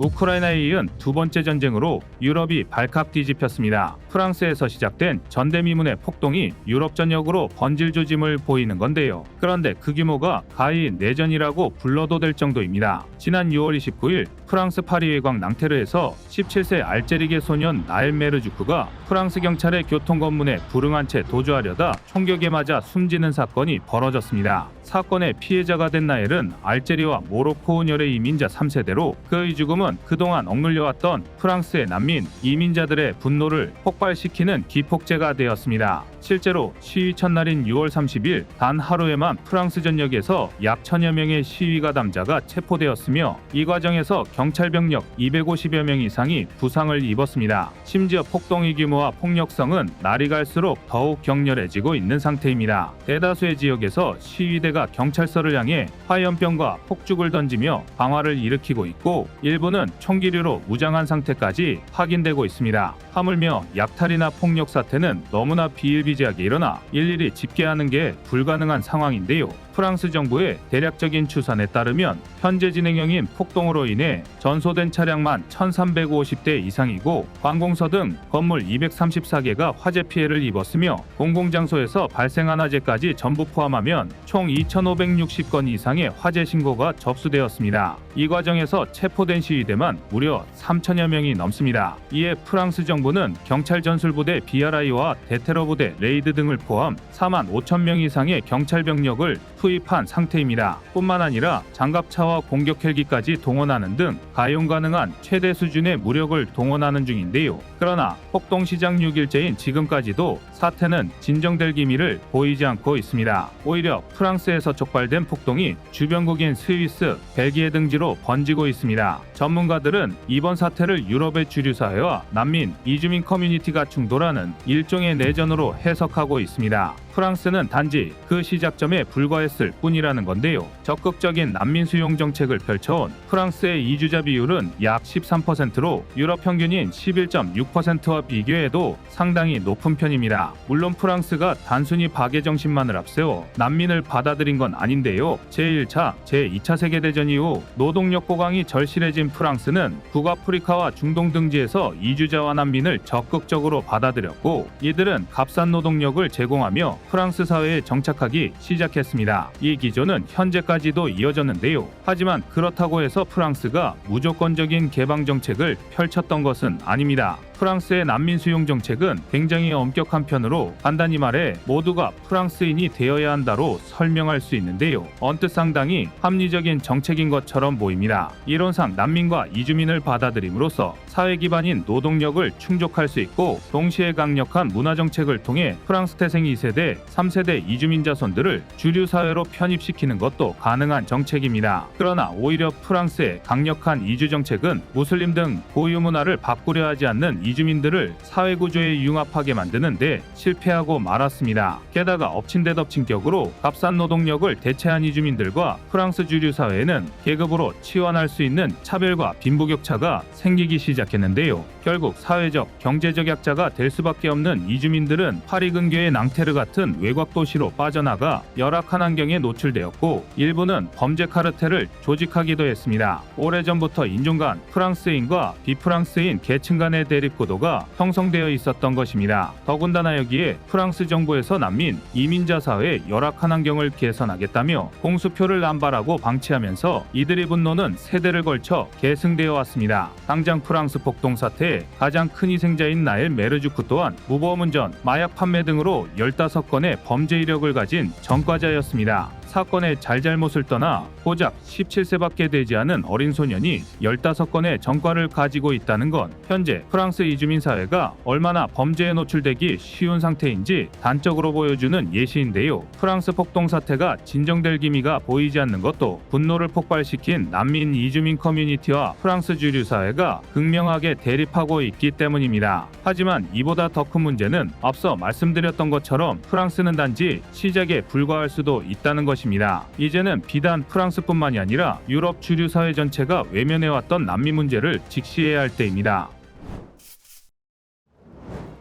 우크라이나에 이은 두 번째 전쟁으로 유럽이 발칵 뒤집혔습니다. 프랑스에서 시작된 전대미문의 폭동이 유럽 전역으로 번질 조짐을 보이는 건데요. 그런데 그 규모가 가히 내전이라고 불러도 될 정도입니다. 지난 6월 29일 프랑스 파리 외곽 낭테르에서 17세 알제리계 소년 나엘 메르주크가 프랑스 경찰의 교통검문에 불응한 채 도주하려다 총격에 맞아 숨지는 사건이 벌어졌습니다. 사건의 피해자가 된 나엘은 알제리와 모로코 혼혈의 이민자 3세대로 그의 죽음은 그동안 억눌려왔던 프랑스의 난민, 이민자들의 분노를 폭발시키는 기폭제가 되었습니다. 실제로 시위 첫날인 6월 30일 단 하루에만 프랑스 전역에서 약 1000여 명의 시위 가담자가 체포되었으며 이 과정에서 경찰 병력 250여 명 이상이 부상을 입었습니다. 심지어 폭동의 규모와 폭력성은 날이 갈수록 더욱 격렬해지고 있는 상태입니다. 대다수의 지역에서 시위대가 경찰서를 향해 화염병과 폭죽을 던지며 방화를 일으키고 있고 일부는 총기류로 무장한 상태까지 확인되고 있습니다. 하물며 약탈이나 폭력 사태는 너무나 비일비재하게 일어나 일일이 집계하는 게 불가능한 상황인데요. 프랑스 정부의 대략적인 추산에 따르면 현재 진행형인 폭동으로 인해 전소된 차량만 1350대 이상이고 관공서 등 건물 234개가 화재 피해를 입었으며 공공장소에서 발생한 화재까지 전부 포함하면 총 2560건 이상의 화재 신고가 접수되었습니다. 이 과정에서 체포된 시위대만 무려 3000여 명이 넘습니다. 이에 프랑스 정부는 경찰 전술부대 BRI와 대테러부대 레이드 등을 포함 4만 5천 명 이상의 경찰 병력을 투입한 상태입니다. 뿐만 아니라 장갑차와 공격 헬기까지 동원하는 등 가용 가능한 최대 수준의 무력을 동원하는 중인데요. 그러나 폭동 시작 6일째인 지금까지도 사태는 진정될 기미를 보이지 않고 있습니다. 오히려 프랑스에서 촉발된 폭동이 주변국인 스위스, 벨기에 등지로 번지고 있습니다. 전문가들은 이번 사태를 유럽의 주류 사회와 난민, 이주민 커뮤니티가 충돌하는 일종의 내전으로 해석하고 있습니다. 프랑스는 단지 그 시작점에 불과했을 뿐이라는 건데요. 적극적인 난민 수용 정책을 펼쳐온 프랑스의 이주자 비율은 약 13%로 유럽 평균인 11.6%와 비교해도 상당히 높은 편입니다. 물론 프랑스가 단순히 박애 정신만을 앞세워 난민을 받아들인 건 아닌데요. 제1차, 제2차 세계대전 이후 노동력 고강이 절실해진 프랑스는 북아프리카와 중동 등지에서 이주자와 난민을 적극적으로 받아들였고 이들은 값싼 노동력을 제공하며 프랑스 사회에 정착하기 시작했습니다. 이 기조는 현재까지도 이어졌는데요. 하지만 그렇다고 해서 프랑스가 무조건적인 개방 정책을 펼쳤던 것은 아닙니다. 프랑스의 난민 수용 정책은 굉장히 엄격한 편으로 간단히 말해 모두가 프랑스인이 되어야 한다로 설명할 수 있는데요. 언뜻 상당히 합리적인 정책인 것처럼 보입니다. 이론상 난민과 이주민을 받아들임으로써 사회 기반인 노동력을 충족할 수 있고 동시에 강력한 문화 정책을 통해 프랑스 태생 2세대, 3세대 이주민 자손들을 주류 사회로 편입시키는 것도 가능한 정책입니다. 그러나 오히려 프랑스의 강력한 이주 정책은 무슬림 등 고유 문화를 바꾸려 하지 않는 이주민들을 사회 구조에 융합하게 만드는데 실패하고 말았습니다. 게다가 엎친 데 덮친 격으로 값싼 노동력을 대체한 이주민들과 프랑스 주류 사회에는 계급으로 치환할 수 있는 차별과 빈부격차가 생기기 시작했는데요. 결국 사회적, 경제적 약자가 될 수밖에 없는 이주민들은 파리 근교의 낭테르 같은 외곽 도시로 빠져나가 열악한 환경에 노출되었고 일부는 범죄 카르텔을 조직하기도 했습니다. 오래전부터 인종 간 프랑스인과 비프랑스인 계층 간의 대립 구도가 형성되어 있었던 것입니다. 더군다나 여기에 프랑스 정부에서 난민, 이민자 사회의 열악한 환경을 개선하겠다며 공수표를 남발하고 방치하면서 이들의 분노는 세대를 걸쳐 계승되어 왔습니다. 당장 프랑스 폭동 사태의 가장 큰 희생자인 나엘 메르주크 또한 무보험 운전, 마약 판매 등으로 15건의 범죄 이력을 가진 전과자였습니다. 사건의 잘잘못을 떠나 고작 17세밖에 되지 않은 어린 소년이 15건의 전과를 가지고 있다는 건 현재 프랑스 이주민 사회가 얼마나 범죄에 노출되기 쉬운 상태인지 단적으로 보여주는 예시인데요. 프랑스 폭동 사태가 진정될 기미가 보이지 않는 것도 분노를 폭발시킨 난민 이주민 커뮤니티와 프랑스 주류 사회가 극명하게 대립하고 있기 때문입니다. 하지만 이보다 더 큰 문제는 앞서 말씀드렸던 것처럼 프랑스는 단지 시작에 불과할 수도 있다는 것입니다. 이제는 비단 프랑스뿐만이 아니라 유럽 주류 사회 전체가 외면해왔던 난민 문제를 직시해야 할 때입니다.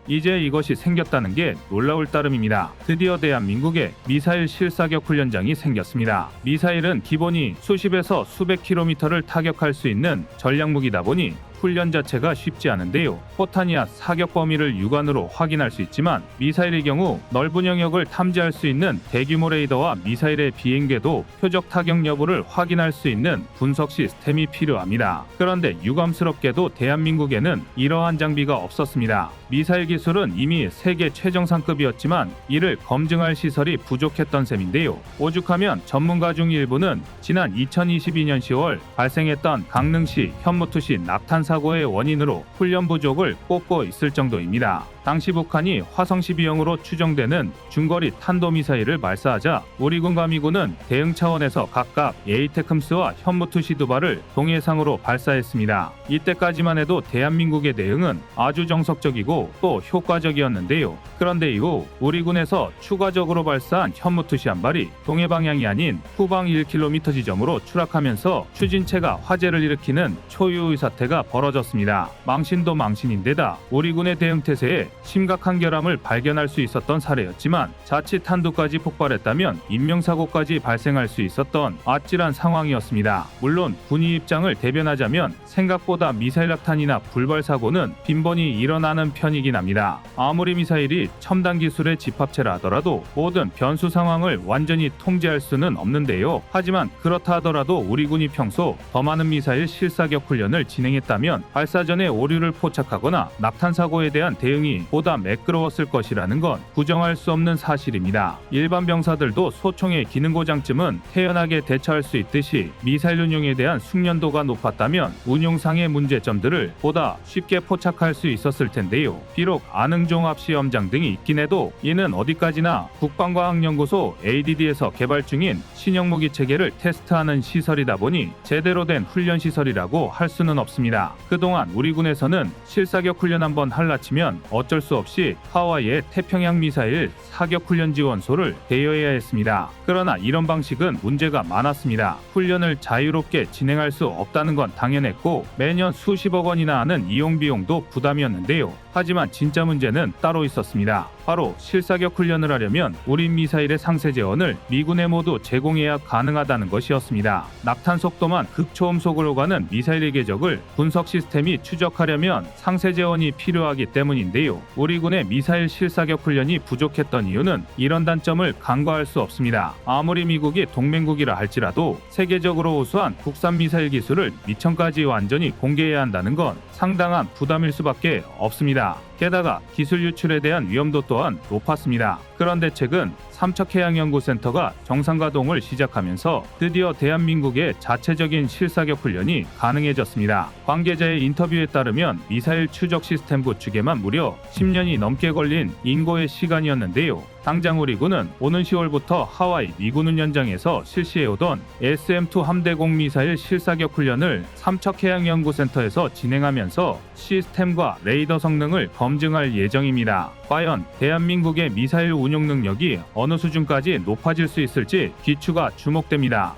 이제 이것이 생겼다는 게 놀라울 따름입니다. 드디어 대한민국에 미사일 실사격 훈련장이 생겼습니다. 미사일은 기본이 수십에서 수백 킬로미터를 타격할 수 있는 전략무기다 보니 훈련 자체가 쉽지 않은데요. 포탄이야 사격 범위를 육안으로 확인할 수 있지만 미사일의 경우 넓은 영역을 탐지할 수 있는 대규모 레이더와 미사일의 비행궤도 표적 타격 여부를 확인할 수 있는 분석 시스템이 필요합니다. 그런데 유감스럽게도 대한민국에는 이러한 장비가 없었습니다. 미사일 기술은 이미 세계 최정상급이었지만 이를 검증할 시설이 부족했던 셈인데요. 오죽하면 전문가 중 일부는 지난 2022년 10월 발생했던 강릉시 현무투시 낙탄 사고의 원인으로 훈련 부족을 꼽고 있을 정도입니다. 당시 북한이 화성 12형으로 추정되는 중거리 탄도미사일을 발사하자 우리 군과 미군은 대응 차원에서 각각 에이테크스와 현무투시 두 발을 동해상으로 발사했습니다. 이때까지만 해도 대한민국의 대응은 아주 정석적이고 또 효과적이었는데요. 그런데 이후 우리 군에서 추가적으로 발사한 현무투시 한 발이 동해 방향이 아닌 후방 1km 지점으로 추락하면서 추진체가 화재를 일으키는 초유의 사태가 벌어졌습니다. 망신도 망신인데다 우리 군의 대응 태세에 심각한 결함을 발견할 수 있었던 사례였지만 자칫 한두까지 폭발했다면 인명사고까지 발생할 수 있었던 아찔한 상황이었습니다. 물론 군의 입장을 대변하자면 생각보다 미사일 낙탄이나 불발 사고는 빈번히 일어나는 편이긴 합니다. 아무리 미사일이 첨단 기술의 집합체라 하더라도 모든 변수 상황을 완전히 통제할 수는 없는데요. 하지만 그렇다 하더라도 우리 군이 평소 더 많은 미사일 실사격 훈련을 진행했다면 발사 전에 오류를 포착하거나 낙탄 사고에 대한 대응이 보다 매끄러웠을 것이라는 건 부정할 수 없는 사실입니다. 일반 병사들도 소총의 기능 고장쯤은 태연하게 대처할 수 있듯이 미사일 운용에 대한 숙련도가 높았다면 운용상의 문제점들을 보다 쉽게 포착할 수 있었을 텐데요. 비록 안흥종합시험장 등이 있긴 해도 이는 어디까지나 국방과학연구소 ADD에서 개발 중인 신형무기 체계를 테스트하는 시설이다 보니 제대로 된 훈련 시설이라고 할 수는 없습니다. 그동안 우리 군에서는 실사격 훈련 한번 할라치면 어쩔 수 없이 하와이의 태평양 미사일 사격 훈련 지원소를 대여해야 했습니다. 그러나 이런 방식은 문제가 많았습니다. 훈련을 자유롭게 진행할 수 없다는 건 당연했고 매년 수십억 원이나 하는 이용 비용도 부담이었는데요. 하지만 진짜 문제는 따로 있었습니다. 바로 실사격 훈련을 하려면 우리 미사일의 상세 재원을 미군에 모두 제공해야 가능하다는 것이었습니다. 낙탄 속도만 극초음속으로 가는 미사일의 궤적을 분석 시스템이 추적하려면 상세 재원이 필요하기 때문인데요. 우리 군의 미사일 실사격 훈련이 부족했던 이유는 이런 단점을 간과할 수 없습니다. 아무리 미국이 동맹국이라 할지라도 세계적으로 우수한 국산 미사일 기술을 미천까지 완전히 공개해야 한다는 건 상당한 부담일 수밖에 없습니다. 게다가 기술 유출에 대한 위험도 또한 높았습니다. 그런데 최근 삼척해양연구센터가 정상 가동을 시작하면서 드디어 대한민국의 자체적인 실사격 훈련이 가능해졌습니다. 관계자의 인터뷰에 따르면 미사일 추적 시스템 구축에만 무려 10년이 넘게 걸린 인고의 시간이었는데요. 당장 우리 군은 오는 10월부터 하와이 미군 훈련장에서 실시해오던 SM-2 함대공 미사일 실사격 훈련을 삼척해양연구센터에서 진행하면서 시스템과 레이더 성능을 검증할 예정입니다. 과연 대한민국의 미사일 운용 능력이 어느 수준까지 높아질 수 있을지 귀추가 주목됩니다.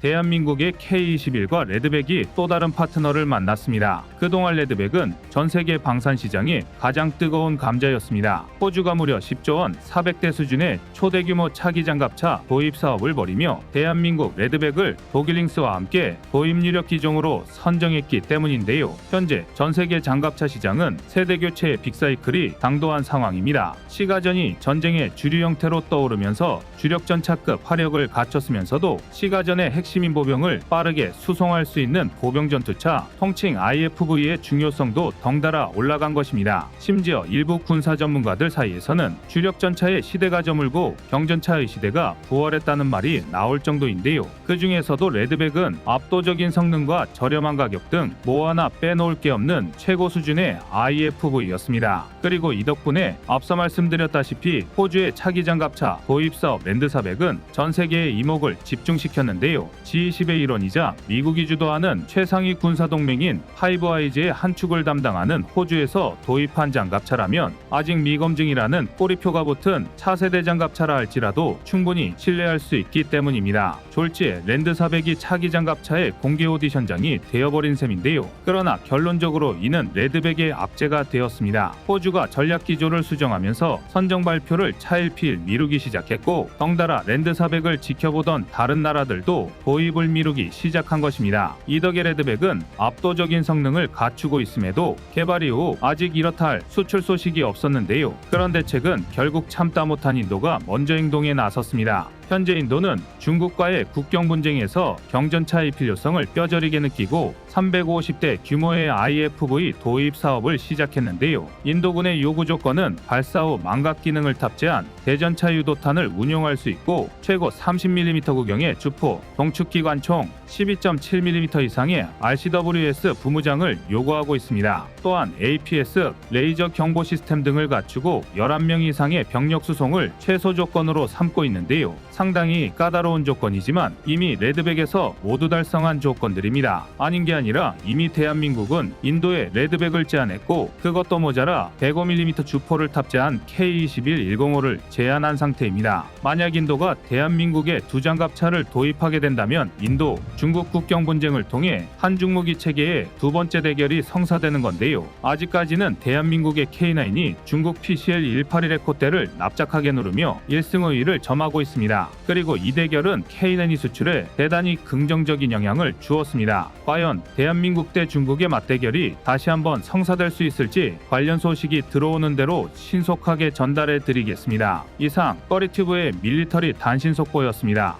대한민국의 K-21과 레드백이 또 다른 파트너를 만났습니다. 그동안 레드백은 전 세계 방산 시장이 가장 뜨거운 감자였습니다. 호주가 무려 10조 원 400대 수준의 초대규모 차기 장갑차 도입 사업을 벌이며 대한민국 레드백을 독일링스와 함께 도입 유력 기종으로 선정했기 때문인데요. 현재 전 세계 장갑차 시장은 세대 교체의 빅사이클이 당도한 상황입니다. 시가전이 전쟁의 주류 형태로 떠오르면서 주력 전차급 화력을 갖췄으면서도 시가전의 핵심인 보병을 빠르게 수송할 수 있는 보병 전투차 통칭 IFV의 중요성도 덩달아 올라간 것입니다. 심지어 일부 군사 전문가들 사이에서는 주력 전차의 시대가 저물고 경전차의 시대가 부활했다는 말이 나올 정도인데요. 그 중에서도 레드백은 압도적인 성능과 저렴한 가격 등 뭐 하나 빼놓을 게 없는 최고 수준의 IFV였습니다. 그리고 이 덕분에 앞서 말씀드렸다시피 호주의 차기 장갑차 도입 사업 랜드400은 전 세계의 이목을 집중시켰는데요. G20의 일원이자 미국이 주도하는 최상위 군사동맹인 파이브아이즈의 한 축을 담당하는 호주에서 도입한 장갑차라면 아직 미검증이라는 꼬리표가 붙은 차세대 장갑차라 할지라도 충분히 신뢰할 수 있기 때문입니다. 졸지에 랜드 400이 차기 장갑차의 공개 오디션장이 되어버린 셈인데요. 그러나 결론적으로 이는 레드백의 악재가 되었습니다. 호주가 전략 기조를 수정하면서 선정 발표를 차일피일 미루기 시작했고, 덩달아 랜드 400을 지켜보던 다른 나라들도 도입을 미루기 시작한 것입니다. 이 덕에 레드백은 압도적인 성능을 갖추고 있음에도 개발 이후 아직 이렇다 할 수출 소식이 없었는데요. 그런 대책은 결국 참다 못한 인도가 먼저 행동에 나섰습니다. 현재 인도는 중국과의 국경 분쟁에서 경전차의 필요성을 뼈저리게 느끼고 350대 규모의 IFV 도입 사업을 시작했는데요. 인도군의 요구 조건은 발사 후 망각 기능을 탑재한 대전차 유도탄을 운용할 수 있고 최고 30mm 구경의 주포, 동축기관 총 12.7mm 이상의 RCWS 부무장을 요구하고 있습니다. 또한 APS, 레이저 경보 시스템 등을 갖추고 11명 이상의 병력 수송을 최소 조건으로 삼고 있는데요. 상당히 까다로운 조건이지만 이미 레드백에서 모두 달성한 조건들입니다. 아닌 게 아니라 이미 대한민국은 인도에 레드백을 제안했고 그것도 모자라 105mm 주포를 탑재한 K21-105를 제안한 상태입니다. 만약 인도가 대한민국에 두 장갑차를 도입하게 된다면 인도, 중국 국경 분쟁을 통해 한중무기 체계의 두 번째 대결이 성사되는 건데요. 아직까지는 대한민국의 K9이 중국 PCL-181의 콧대를 납작하게 누르며 1승 5위를 점하고 있습니다. 그리고 이 대결은 K9 수출에 대단히 긍정적인 영향을 주었습니다. 과연 대한민국 대 중국의 맞대결이 다시 한번 성사될 수 있을지 관련 소식이 들어오는 대로 신속하게 전달해 드리겠습니다. 이상 꺼리튜브의 밀리터리 단신 속보였습니다.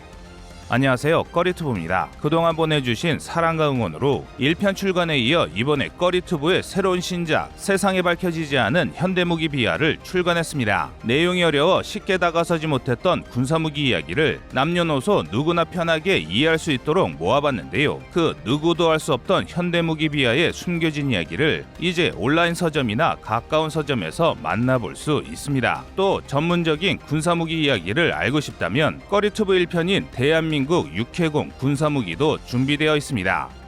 안녕하세요, 꺼리튜브입니다. 그동안 보내주신 사랑과 응원으로 1편 출간에 이어 이번에 꺼리튜브의 새로운 신작 세상에 밝혀지지 않은 현대무기 비하를 출간했습니다. 내용이 어려워 쉽게 다가서지 못했던 군사무기 이야기를 남녀노소 누구나 편하게 이해할 수 있도록 모아봤는데요. 그 누구도 알 수 없던 현대무기 비하의 숨겨진 이야기를 이제 온라인 서점이나 가까운 서점에서 만나볼 수 있습니다. 또 전문적인 군사무기 이야기를 알고 싶다면 꺼리튜브 1편인 대한민국 육해공 군사무기도 준비되어 있습니다.